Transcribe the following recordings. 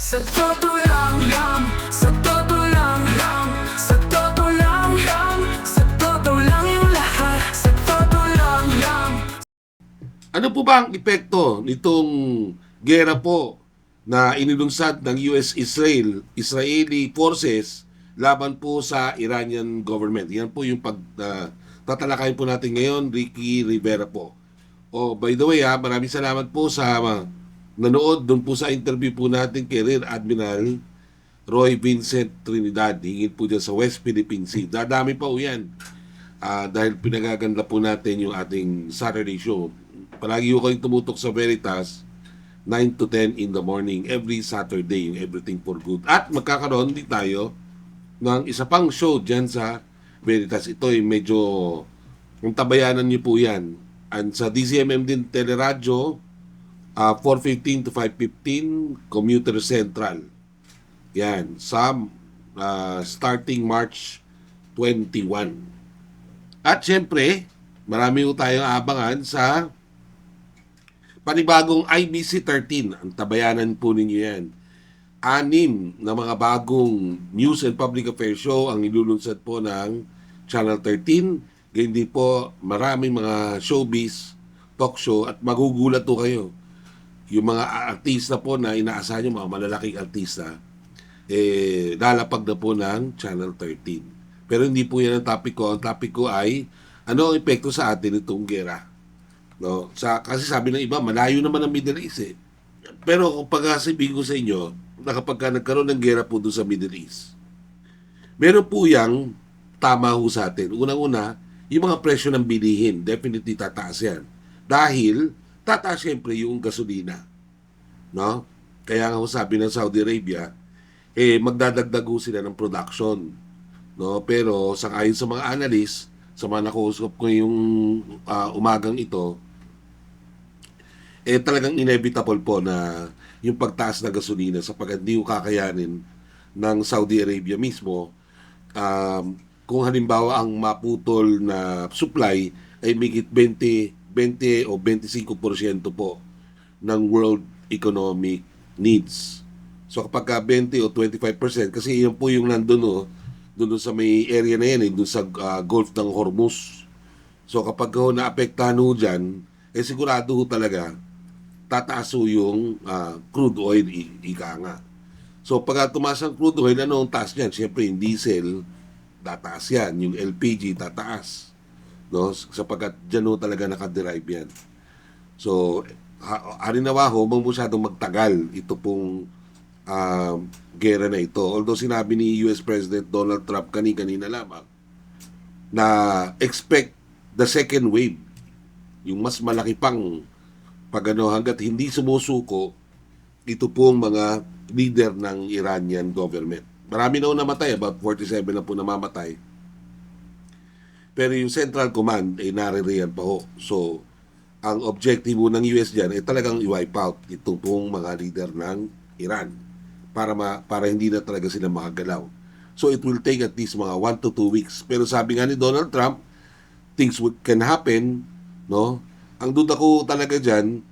Sa totoo lang lang, sa totoo lang lang, sa totoo lang lang, sa totoo lang yung lahat, sa totoo lang lang. Ano po ba ang epekto nitong gera po na inilunsad ng Israeli forces laban po sa Iranian government? Yan po yung tatalakayin po natin ngayon, Ricky Rivera po. Oh, by the way, maraming salamat po sa nanood doon po sa interview po natin kay Rear Admiral Roy Vincent Trinidad. Hingin po dyan sa West Philippine Sea. Dadami pa po yan. Dahil pinagaganda po natin yung ating Saturday show. Palagi ko kayong tumutok sa Veritas 9 to 10 in the morning every Saturday, yung Everything for Good. At magkakaroon din tayo ng isa pang show dyan sa Veritas. Ito ay medyo, kung tabayanan niyo po yan. And sa DCMM din Teleradyo, 4:15 to 5:15, Commuter Central. Yan, sa starting March 21. At syempre, marami po tayong abangan sa panibagong IBC 13. Ang tabayanan po ninyo yan. 6 na mga bagong news and public affairs show ang ilulunsad po ng Channel 13. Ganyan din po maraming mga showbiz, talk show at magugulat po kayo. Yung mga artista po na inaasahan nyo, mga malalaking artista, lalapag na po ng Channel 13. Pero hindi po yan ang topic ko. Ang topic ko ay ano ang epekto sa atin itong gera. No? Kasi sabi ng iba, malayo naman ang Middle East eh. Pero kung pagkasibihin ko sa inyo, na kapag nagkaroon ng gera po doon sa Middle East, meron po yang tama ho sa atin. Unang-una, yung mga presyo ng bilihin, definitely tataas yan. Dahil, tataas syempre yung gasolina. No? Kaya nga ho sabi ng Saudi Arabia, magdadagdag ho sila ng production. No? Pero, ayon sa mga analyst, sa mga nakuusap ko yung umagang ito, talagang inevitable po na yung pagtaas na gasolina sapagkat hindi ko kakayanin ng Saudi Arabia mismo. Kung halimbawa ang maputol na supply ay migit 20 o 25% po ng world economic needs. So kapag 20 o 25%, kasi yun po yung nandun doon sa may area na yan, doon sa Gulf ng Hormuz. So kapag naapektahan ho dyan, sigurado ho talaga tataas ho yung crude oil, ika nga. So pag tumaas ang crude oil, ano ang taas niyan? Siyempre yung diesel, tataas yan. Yung LPG, tataas. No? Sapagkat dyan ho talaga nakaderive yan. So, harinawa ho, huwag masyadong magtagal ito pong gera na ito. Although sinabi ni US President Donald Trump kanina lamang na expect the second wave, yung mas malaki pang hanggat hindi sumusuko ito pong mga leader ng Iranian government. Marami na namatay, about 47 na po namamatay. Pero yung Central Command ay naririyan pa ho. So, ang objectivo ng US dyan ay talagang i-wipe out itong pong mga leader ng Iran para hindi na talaga sila makagalaw. So, it will take at least mga 1 to 2 weeks. Pero sabi nga ni Donald Trump, things can happen, no? Ang duda ko talaga dyan,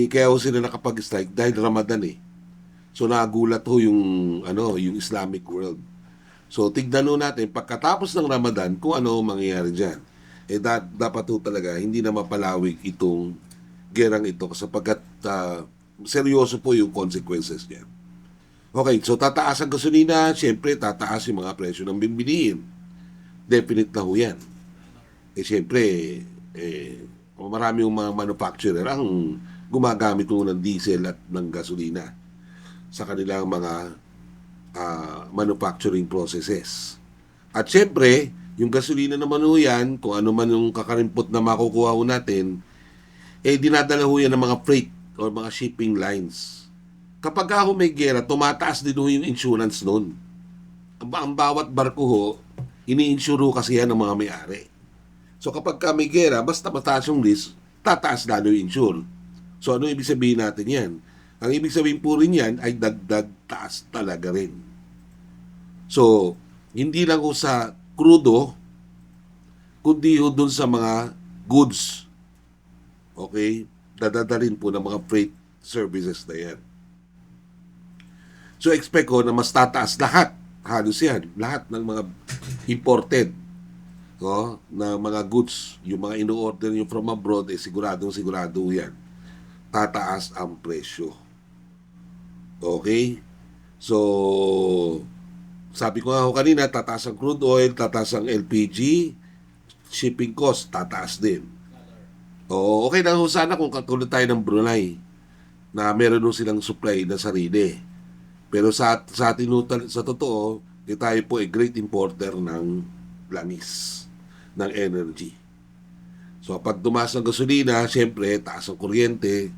kaya ho sila nakapag-strike dahil Ramadan eh. So nagulat ho yung Islamic world. So tignan ho natin, pagkatapos ng Ramadan, kung ano mangyayari dyan. Dapat ho talaga, hindi na mapalawig itong gerang ito sapagkat seryoso po yung consequences niya. Okay, so tataas ang gasolina, syempre tataas yung mga presyo ng bibilihin. Definite na ho yan. Syempre, marami yung mga manufacturer ang gumagamit ng diesel at ng gasolina sa kanilang mga manufacturing processes. At syempre, yung gasolina naman ho yan, kung ano man yung kakarimpot na makukuha ho natin, dinadala ho yan ng mga freight or mga shipping lines. Kapag ho may gera, tumataas din ho yung insurance nun. Ang bawat barko ho, ini-insure ho kasi yan ng mga may-ari. So kapag may gera, basta mataas yung risk, tataas lalo yung insure. So ano ibig sabihin natin yan? Ang ibig sabihin po rin yan ay dagdag taas talaga rin. So, hindi lang ho sa krudo, kundi ho dun sa mga goods. Okay? Dadadalhin po ng mga freight services na yan. So expect ko na mas tataas lahat, halos yan, lahat ng mga imported, no, na mga goods, yung mga ino-order nyo from abroad, siguradong sigurado yan. Tataas ang presyo. Okay? So, sabi ko nga ako kanina, tataas ang crude oil, tataas ang LPG, shipping cost, tataas din. Oo, okay na ho sana kung katulad tayo ng Brunei, na meron ho silang supply na sarili. Pero sa totoo, tayo po ay great importer ng langis, ng energy. So, pag tumaas ang gasolina, syempre, taas ang kuryente,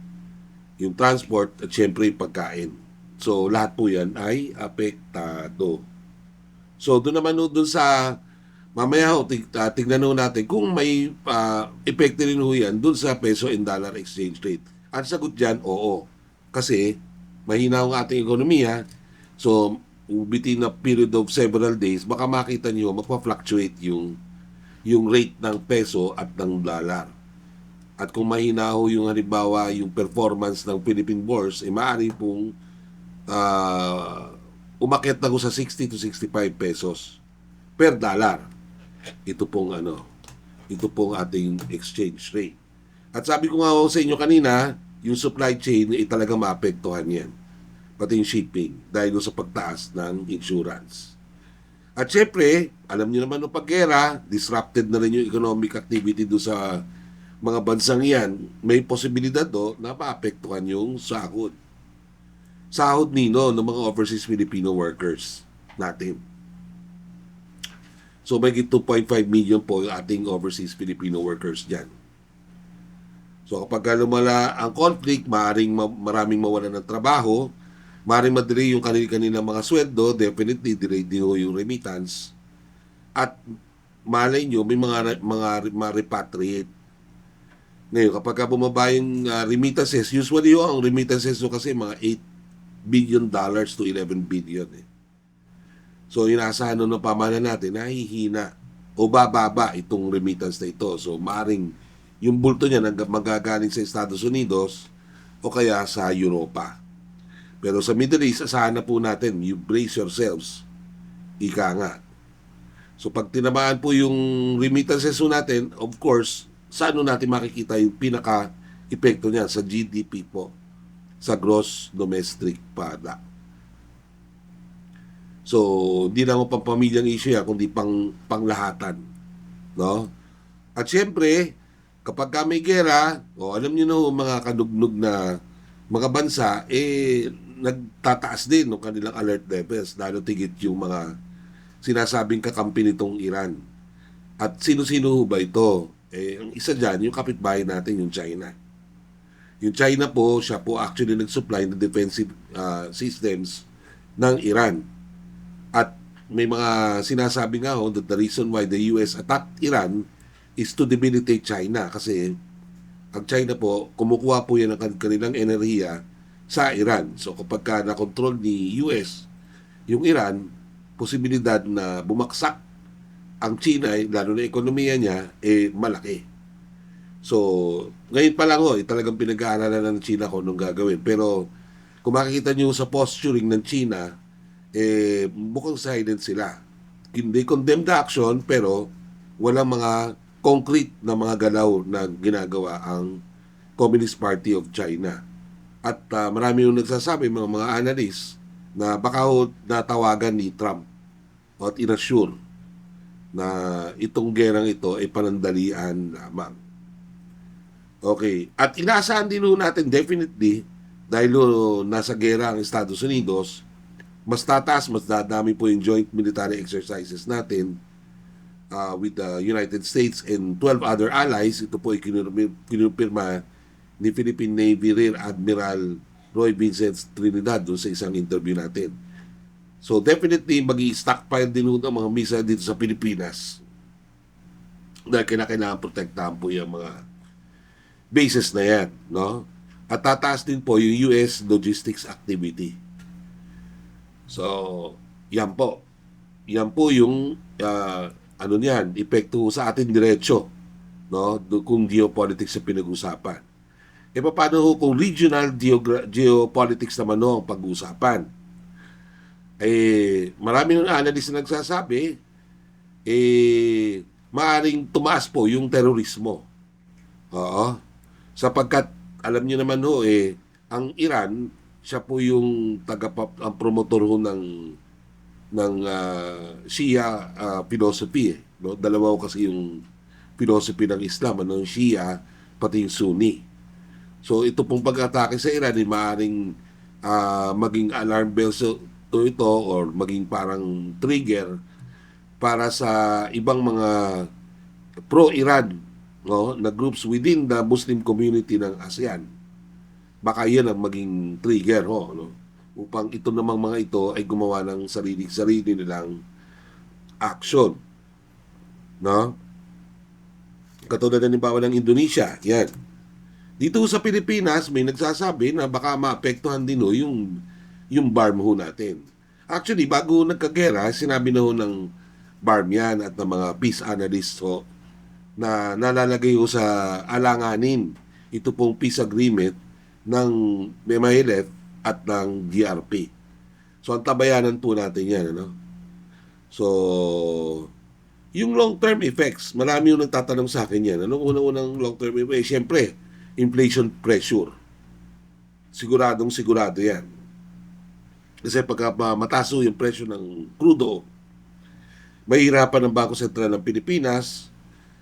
yung transport, at syempre, yung pagkain. So, lahat po yan ay apektado. So, doon naman doon sa, mamaya ho, tignan ho natin kung may epekto rin ho yan doon sa peso and dollar exchange rate. Ang sagot dyan, oo. Kasi, mahina ang ating ekonomiya. So, within a period of several days, baka makita nyo, magpa-fluctuate yung rate ng peso at ng dollar. At kung mahina ho yung halimbawa, yung performance ng Philippine Bourse, maaari pong umakyat na ho sa 60 to 65 pesos per dollar. Ito pong ating exchange rate. At sabi ko nga ho sa inyo kanina, yung supply chain ay talagang maapektuhan yan. Pati yung shipping dahil sa pagtaas ng insurance. At syempre, alam niyo naman ng paggera, disrupted na rin yung economic activity do sa mga bansang yan. May posibilidad na maapektuhan yung sahod. Sahod nino ng mga overseas Filipino workers natin. So may 2.5 million po yung ating overseas Filipino workers dyan. So kapag lumala ang conflict, maraming mawalan ng trabaho, maaaring madelay yung kanilang mga sweldo, definitely delay din yung remittance. At malay nyo, may mga repatriate. Ngayon, kapag bumaba yung remittances, usually ang remittances kasi mga $8 billion to 11 billion. So, inaasahan ng pamahalaan natin, nahihina o bababa itong remittance na ito. So, maaring yung bulto niya magagaling sa Estados Unidos o kaya sa Europa. Pero sa Middle East, asahan na po natin, you brace yourselves. Ika nga. So pag tinamaan po yung remittances natin, of course, saan natin makikita yung pinaka-epekto niya sa GDP po, sa gross domestic product. So, hindi lang pang pamilyang issue yan, kundi panglahatan. No? At syempre, kapag may gera, alam niyo no, mga kadugnog na mga bansa, nagtataas din ng kanilang alert levels, lalo tigit yung mga sinasabing kakampi nitong Iran. At sino-sino ba ito? Ang isa dyan, yung kapitbahay natin, yung China. Yung China po, siya po actually nag-supply ng defensive systems ng Iran. At may mga sinasabi nga that the reason why the US attacked Iran is to debilitate China. Kasi ang China po, kumukuha po yan ng kanilang enerhiya sa Iran. So kapag na-control ni US yung Iran, posibilidad na bumaksak ang China, lalo na ekonomiya niya, malaki. So, ngayon pa lang talagang pinag-aaralan ng China kung anong gagawin. Pero kung makikita nyo sa posturing ng China, mukhang silent sila. They condemn the action, pero walang mga concrete na mga galaw na ginagawa ang Communist Party of China. At marami yung nagsasabi, mga analysts, na baka natawagan ni Trump at inassure na itong gerang ito ay panandalian lamang. Okay. At inaasahan din natin definitely, dahil nasa gera ang Estados Unidos, mas tataas, mas dadami po yung joint military exercises natin with the United States and 12 other allies. Ito po ay kinupirma ni Philippine Navy Rear Admiral Roy Vincent Trinidad doon sa isang interview natin. So definitely mag-i-stockpile din ang mga missile dito sa Pilipinas dahil kailangan protektahan po yung mga bases na yan, no? At tataas din po yung US logistics activity. So, yan po. Yan po yung epekto sa atin diretso, no? Kung geopolitics sa pinag-usapan. Paano kung regional geopolitics naman ang pag-uusapan? Marami ng analyst na nagsasabi, maaring tumaas po yung terorismo. Oo. Sapagkat, alam niyo naman ho, ang Iran, siya po yung ang promotor ho ng Shia philosophy. No? Dalawa ho kasi yung philosophy ng Islam, ano, yung Shia, pati yung Sunni. So ito pong pag-atake sa Iran ay maaaring maging alarm bells to ito or maging parang trigger para sa ibang mga pro-Iran, no, na groups within the Muslim community ng ASEAN. Baka yan ang maging trigger ho, no, upang ito namang mga ito ay gumawa ng sarili nilang action, no? Katulad na nimbawa ng Indonesia, yan. Dito sa Pilipinas, may nagsasabi na baka maapektuhan din ho yung BARM ho natin. Actually, bago nagkagera, sinabi na ho ng BARM yan at ng mga peace analysts ho na nalalagay ho sa alanganin ito pong peace agreement ng MILF at ng GRP. So, ang tabayanan po natin yan, ano? So, yung long-term effects, marami yung nagtatanong sa akin yan. Anong unang-unang long-term effects? Siyempre, inflation pressure. Sigurado yan. Kasi pagka mataas yung presyo ng crudo, mahirapan ng Bangko Sentral ng Pilipinas,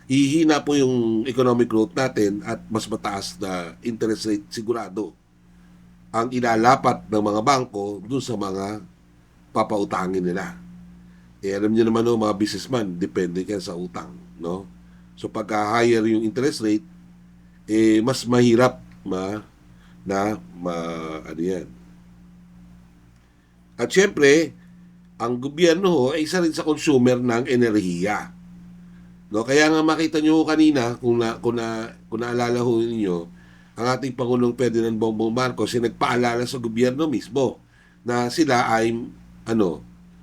hihina po yung economic growth natin at mas mataas na interest rate sigurado ang ilalapat ng mga bangko dun sa mga papautangin nila. Alam niyo naman mga businessman, depende yan sa utang, no? So pagka higher yung interest rate, mas mahirap ano yan. At syempre, ang gobyerno ho ay isa rin sa consumer ng enerhiya. No, kaya nga makita nyo kanina kung naalala ho ninyo, ang ating Pangulong Ferdinand Bongbong Marcos ay nagpaalala sa gobyerno mismo na sila ay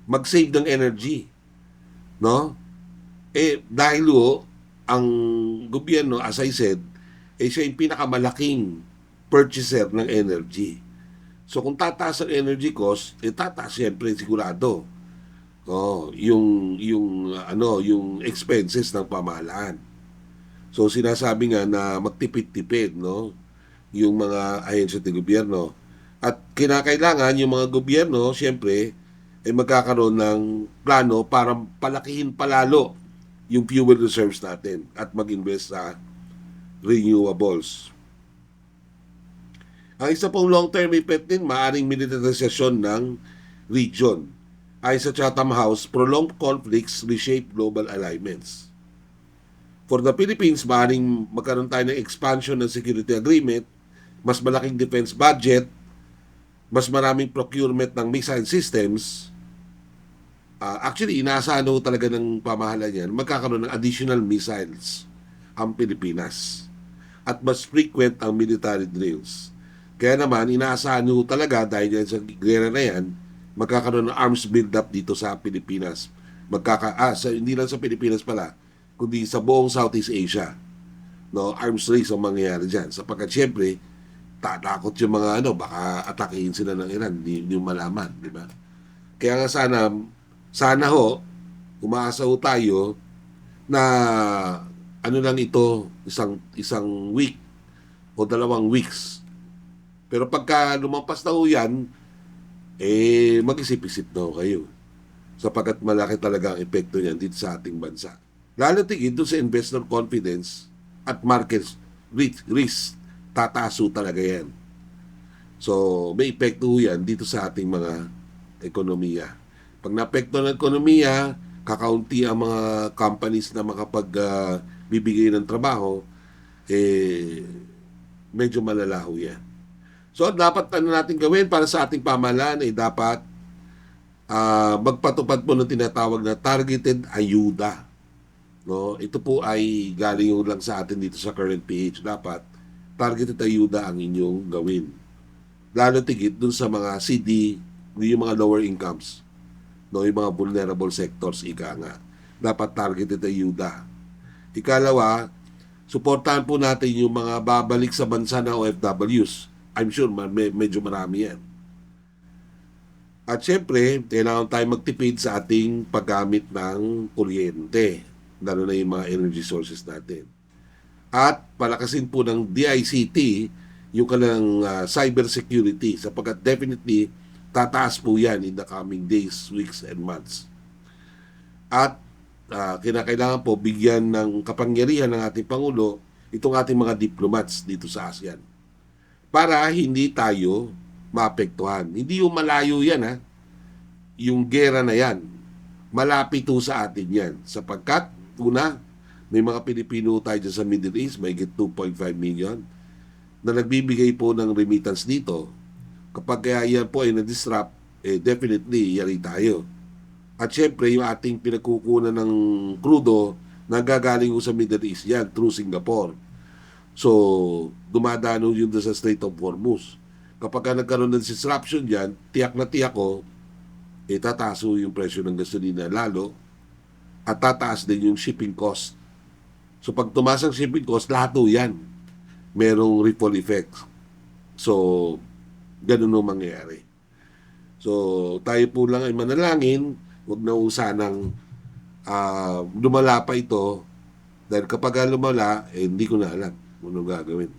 mag-save ng energy. No? Dahil ho, ang gobyerno, as I said, siya yung pinakamalaking purchaser ng energy. So kung tataas ang energy cost, tataas siyempre sigurado. Yung expenses ng pamahalaan. So sinasabi nga na magtipid-tipid, no, yung mga ahensya ng gobyerno. At kinakailangan yung mga gobyerno, siyempre, ay magkakaroon ng plano para palakihin palalo yung fuel reserves natin at mag-invest sa renewables. Ang isa pong long-term effect din, maaaring militarisasyon ng region. Ayon sa Chatham House, prolonged conflicts reshape global alignments. For the Philippines, maaaring magkaroon tayo ng expansion ng security agreement, mas malaking defense budget, mas maraming procurement ng missile systems. Actually, inaasahan talaga ng pamahalaan yan, magkakaroon ng additional missiles ang Pilipinas. At mas frequent ang military drills. Kaya naman, inaasahan talaga dahil yan sa gera na yan, magkakaroon ng arms build-up dito sa Pilipinas. Hindi lang sa Pilipinas pala, kundi sa buong Southeast Asia. No, arms race ang mangyayari dyan. Sapagkat siyempre, tatakot yung mga baka atakihin sila ng Iran, hindi malaman, di ba? Kaya nga sana ho, umaasa ho tayo na lang ito, isang week o 2 weeks. Pero pagka lumampas na ho yan, mag-isip-isip na ho kayo. Sapagkat malaki talaga ang epekto niyan dito sa ating bansa. Lalo tigid doon sa investor confidence at market risk, tataso talaga yan. So, may epekto ho yan dito sa ating mga ekonomiya. Pag na-epekto ng ekonomiya, kakaunti ang mga companies na makapagbibigay ng trabaho, medyo malalaho yan. So, dapat natin gawin para sa ating pamahalaan ay dapat magpatupad po ng tinatawag na targeted ayuda. No? Ito po ay galing lang sa atin dito sa current PH. Dapat targeted ayuda ang inyong gawin. Lalo tigit dun sa mga CD, yung mga lower incomes. No? Yung mga vulnerable sectors, ika nga. Dapat targeted ayuda. Ikalawa, suportahan po natin yung mga babalik sa bansa na OFWs. I'm sure medyo marami yan. At syempre, kailangan tayo magtipid sa ating paggamit ng kuryente, lalo na yung mga energy sources natin. At palakasin po ng DICT yung kanilang cyber security sapagkat definitely tataas po yan in the coming days, weeks, and months. At kinakailangan po bigyan ng kapangyarihan ng ating Pangulo itong ating mga diplomats dito sa ASEAN para hindi tayo maapektuhan. Hindi yung malayo yan ha. Yung gera na yan, malapit po sa atin yan. Sapagkat, una, may mga Pilipino tayo dyan sa Middle East, may 2.5 million, na nagbibigay po ng remittance dito. Kapag kaya yan po ay na-disrupt, definitely yari tayo. At syempre, yung ating pinagkukunan ng krudo, nagagaling po sa Middle East yan, through Singapore. So, dumadano yun sa Strait of Hormuz. Kapag nagkaroon ng disruption dyan, tiyak na tiyak ko, tataso yung presyo ng gasolina lalo at tataas din yung shipping cost. So pag tumaas ang shipping cost, lahat po yan merong ripple effect. So, ganun no mangyayari. So, tayo po lang ay manalangin, huwag na usanang lumala pa ito dahil kapag lumala, hindi ko na alam kung ano gagawin.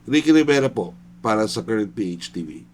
Ricky Rivera po, para sa Current PH TV.